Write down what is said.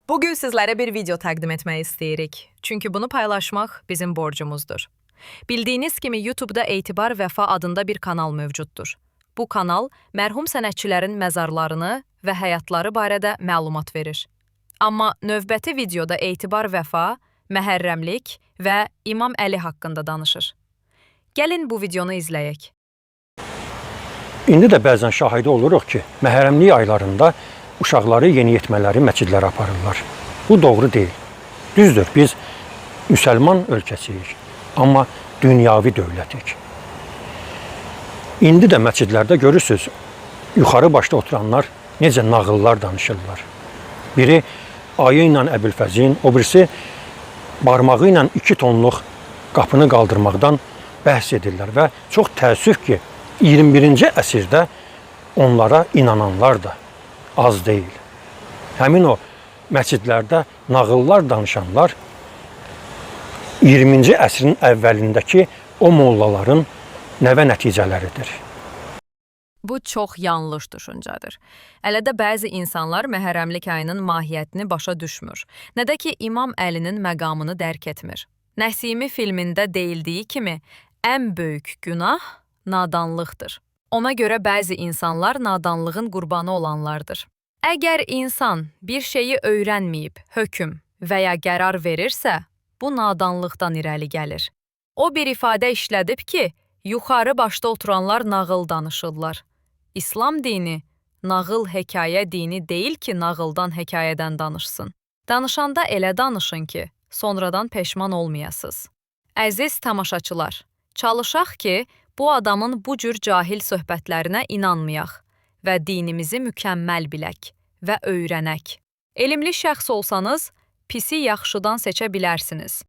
Bugün sizlərə bir video təqdim etmək istəyirik. Çünki bunu paylaşmaq bizim borcumuzdur. Bildiyiniz kimi YouTube'da Etibar Vəfa adında bir kanal mövcuddur. Bu kanal mərhum sənətçilərin məzarlarını və həyatları barədə məlumat verir. Amma növbəti videoda Etibar Vəfa, məhərrəmlik və İmam Əli haqqında danışır. Gəlin bu videonu izləyək. İndi də bəzən şahidi oluruq ki, məhərrəmlik aylarında uşaqları yeniyetmələri məscidlərə aparırlar. Bu doğru deyil. Düzdür, biz müsəlman ölkəsiyik, amma dünyavi dövlətik. İndi də məscidlərdə görürsünüz, yuxarı başda oturanlar necə nağıllar danışırlar. Biri ayı ilə Əbülfəzin, o birisi barmağı ilə 2 tonluq qapını qaldırmaqdan bəhs edirlər və çox təəssüf ki, 21-ci əsrdə onlara inananlar da az deyil. Həmin o məscidlərdə nağıllar danışanlar 20-ci əsrin əvvəlindəki o mollaların nəvə nəticələridir. Bu çox yanlış düşüncədir. Hələ də bəzi insanlar məhərrəmlik ayının mahiyyətini başa düşmür. Nə də ki, İmam Əlinin məqamını dərk etmir. Nəsimi filmində deyildiyi kimi, ən böyük günah nadanlıqdır. Ona görə bəzi insanlar nadanlığın qurbanı olanlardır. Əgər insan bir şeyi öyrənməyib, hökm və ya qərar verirsə, bu nadanlıqdan irəli gəlir. O bir ifadə işlədib ki, yuxarı başda oturanlar nağıl danışırlar. İslam dini, nağıl hekayə dini deyil ki, nağıldan, hekayədən danışsın. Danışanda elə danışın ki, sonradan peşman olmayasınız. Əziz tamaşaçılar, çalışaq ki, bu adamın bu cür cahil söhbətlərinə inanmayaq və dinimizi mükəmməl bilək və öyrənək. Elmli şəxs olsanız, pisi yaxşıdan seçə bilərsiniz.